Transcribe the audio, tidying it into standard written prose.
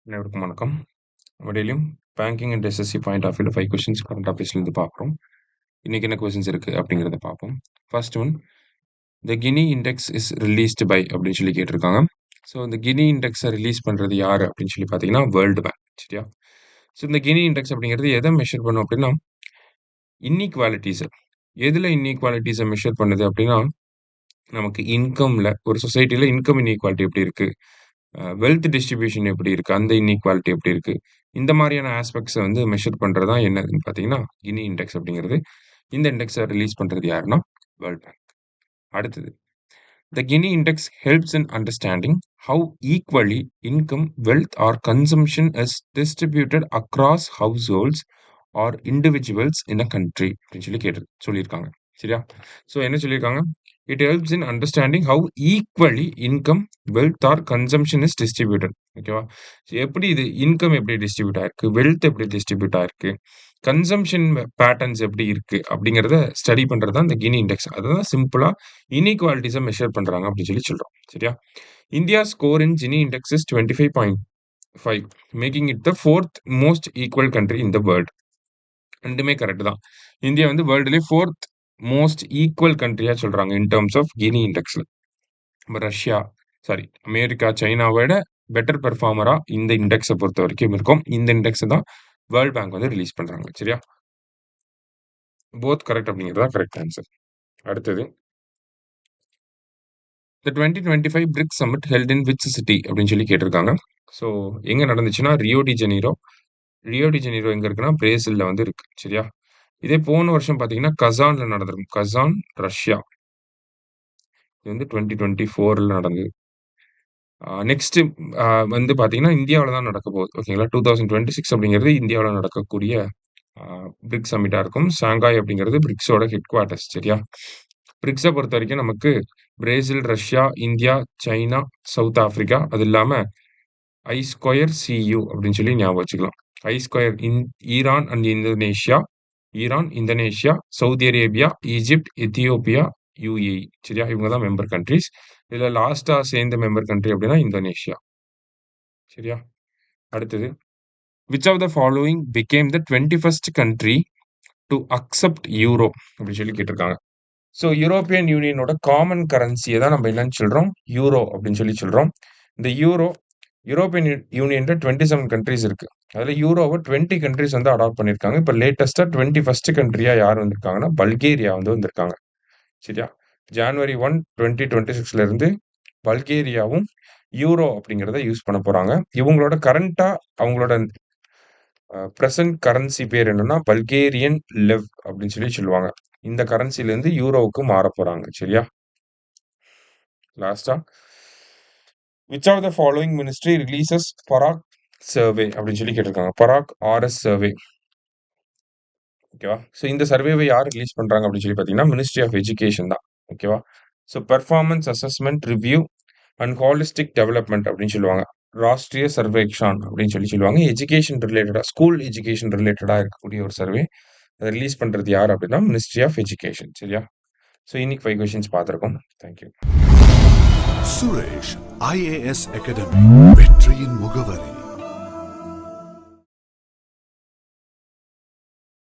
அனைவருக்கும் வணக்கம். நம்ம டெய்லியும் banking and SSC point of வியூல 5 கொஸ்டின்ஸ் கரண்ட் அஃபேர்ஸ்லேருந்து பார்க்குறோம். இன்னைக்கு என்ன கொஸ்டின்ஸ் இருக்கு அப்படிங்கிறத பார்ப்போம். First one, the Gini index is released by அப்படின்னு சொல்லி கேட்டிருக்காங்க. ஸோ இந்த கினி இண்டெக்ஸை ரிலீஸ் பண்ணுறது யார் அப்படின்னு சொல்லி பார்த்தீங்கன்னா வேர்ல்டு பேங்க். சரியா? ஸோ இந்த கினி இண்டெக்ஸ் அப்படிங்கிறது எதை மெஷர் பண்ணும் அப்படின்னா இன்இக்வாலிட்டிஸை. எதில் இன்இக்வாலிட்டிஸை மெஷர் பண்ணுது அப்படின்னா நமக்கு இன்கம்ல ஒரு சொசைட்டியில் இன்கம் இன்இக்வாலிட்டி எப்படி இருக்கு, வெல்த் டிஸ்ட்ரிபியூஷன் எப்படி இருக்கு, அந்த இன்இக்வாலிட்டி எப்படி இருக்கு, இந்த மாதிரியான ஆஸ்பெக்ட்ஸை வந்து மெஷர் பண்ணுறது தான் என்னதுன்னு பார்த்தீங்கன்னா கினி இண்டெக்ஸ் அப்படிங்கிறது. இந்த இண்டெக்ஸை ரிலீஸ் பண்ணுறது யாருன்னா வேர்ல்ட் பேங்க். அடுத்தது, the Gini index helps in understanding how equally income, wealth or consumption is distributed across households or individuals in a country அப்படின்னு சொல்லி சொல்லியிருக்காங்க. சரியா? ஸோ என்ன சொல்லியிருக்காங்க, it helps in understanding how equally income, wealth or consumption is distributed. ஓகேவா? எப்படி இது income எப்படி டிஸ்ட்ரிபியூட் ஆயிருக்கு, வெல்த் எப்படி டிஸ்ட்ரிபியூட் ஆயிருக்கு, கன்சம்ஷன் பேட்டர்ன்ஸ் எப்படி இருக்கு அப்படிங்கிறத ஸ்டடி பண்றது தான் இந்த கினி இண்டெக்ஸ். அதுதான் சிம்பிளா இன்இக்வாலிட்டிஸை மெஷர் பண்றாங்க அப்படின்னு சொல்லி சொல்றோம். சரியா? India score in Gini index is 25.5, making it the 4th most equal country in the world. ரெண்டுமே கரெக்ட் தான். இந்தியா வந்து வேர்ல்டுலேயே 4th மோஸ்ட் ஈக்குவல் கண்ட்ரியா சொல்றாங்க இன் டர்ம்ஸ் ஆஃப் கினி இண்டெக்ஸ்ல. ரஷ்யா, சாரி, அமெரிக்கா, சைனாவோட பெட்டர் பெர்ஃபார்மரா இந்த இண்டெக்ஸை பொறுத்த வரைக்கும் இருக்கும். இந்த இண்டெக்ஸ் தான் வேர்ல்ட் பேங்க் வந்து ரிலீஸ் பண்றாங்க. சரியா? போத் கரெக்ட் அப்படிங்கிறதா கரெக்ட் ஆன்சர். அடுத்தது, the 2025 BRICS summit held in which city அப்படின்னு சொல்லி கேட்டிருக்காங்க. ஸோ எங்க நடந்துச்சுன்னா Rio de Janeiro. Rio de Janeiro எங்க இருக்குன்னா பிரேசில்ல வந்து இருக்கு. சரியா? இதே போன வருஷம் பார்த்தீங்கன்னா கசான்ல நடந்திருக்கும். கசான், ரஷ்யா. இது வந்து 2024ல நடந்தது. நெக்ஸ்ட் வந்து பார்த்தீங்கன்னா இந்தியாவில தான் நடக்க போகுது. ஓகேங்களா? 2026 அப்படிங்கிறது இந்தியாவில நடக்கக்கூடிய பிரிக்ஸ் சமிட்டா இருக்கும். ஷாங்காய் அப்படிங்கிறது பிரிக்ஸோட ஹெட் குவார்ட்டர்ஸ். சரியா? பிரிக்ஸை பொறுத்த வரைக்கும் நமக்கு Brazil, Russia, India, China, South Africa, அது இல்லாம ஐ ஸ்கொயர் சியு அப்படின்னு சொல்லி ஞாபகம் வச்சுக்கலாம். I square Iran and Indonesia, Iran, Indonesia, Saudi Arabia, Egypt, Ethiopia, UAE. சரியா? இவங்க தான் மெம்பர் கண்ட்ரிஸ். இதுல லாஸ்டா சேர்ந்த மெம்பர் கண்ட்ரி அப்படின்னா இந்தோனேஷியா. சரியா? அடுத்தது, which of the following became the 21st country to accept euro அப்படின்னு சொல்லி கேட்டிருக்காங்க. ஸோ யூரோப்பியன் யூனியனோட காமன் கரன்சியை தான் நம்ம என்னன்னு சொல்றோம், யூரோ அப்படின்னு சொல்லி சொல்றோம். இந்த யூரோப்பியன் யூனியன்ல 27 கண்ட்ரிஸ் இருக்கு. அதுல யூரோவை 20 கண்ட்ரிஸ் வந்து அடாப்ட் பண்ணியிருக்காங்க. இப்போ லேட்டஸ்டா 21st கண்ட்ரியா யார் வந்திருக்காங்கன்னா பல்கேரியா வந்து வந்திருக்காங்க. சரியா? ஜனவரி 1, 2026ல இருந்து பல்கேரியாவும் யூரோ அப்படிங்கிறத யூஸ் பண்ண போறாங்க. இவங்களோட கரண்டா அவங்களோட பிரசன்ட் கரன்சி பேர் என்னன்னா பல்கேரியன் லெவ் அப்படின்னு சொல்லி சொல்லுவாங்க. இந்த கரன்சில இருந்து யூரோவுக்கு மாற போறாங்க. சரியா? லாஸ்டா, which of the following ministry releases PARAKH survey அப்படின்னு சொல்லி கேட்டிருக்காங்க. PARAKH RS survey. ஓகேவா? ஸோ இந்த சர்வேவை யார் ரிலீஸ் பண்றாங்க அப்படின்னு சொல்லி பார்த்தீங்கன்னா மினிஸ்ட்ரி ஆஃப் எஜுகேஷன் தான். ஓகேவா? So performance assessment review and holistic development அப்படின்னு சொல்லுவாங்க. ராஷ்ட்ரிய சர்வேக்ஷான் அப்படின்னு சொல்லி சொல்லுவாங்க. எஜுகேஷன் ரிலேட்டடா, ஸ்கூல் எஜுகேஷன் ரிலேட்டடா இருக்கக்கூடிய ஒரு சர்வே. அதை ரிலீஸ் பண்றது யார் அப்படின்னா மினிஸ்ட்ரி ஆஃப் எஜுகேஷன். சரியா? ஸோ இன்னைக்கு 5 கொஸ்டின்ஸ் பார்த்துருக்கோம். தேங்க்யூ. சுரேஷ் IAS அகாடமி, வெற்றியின் முகவரி.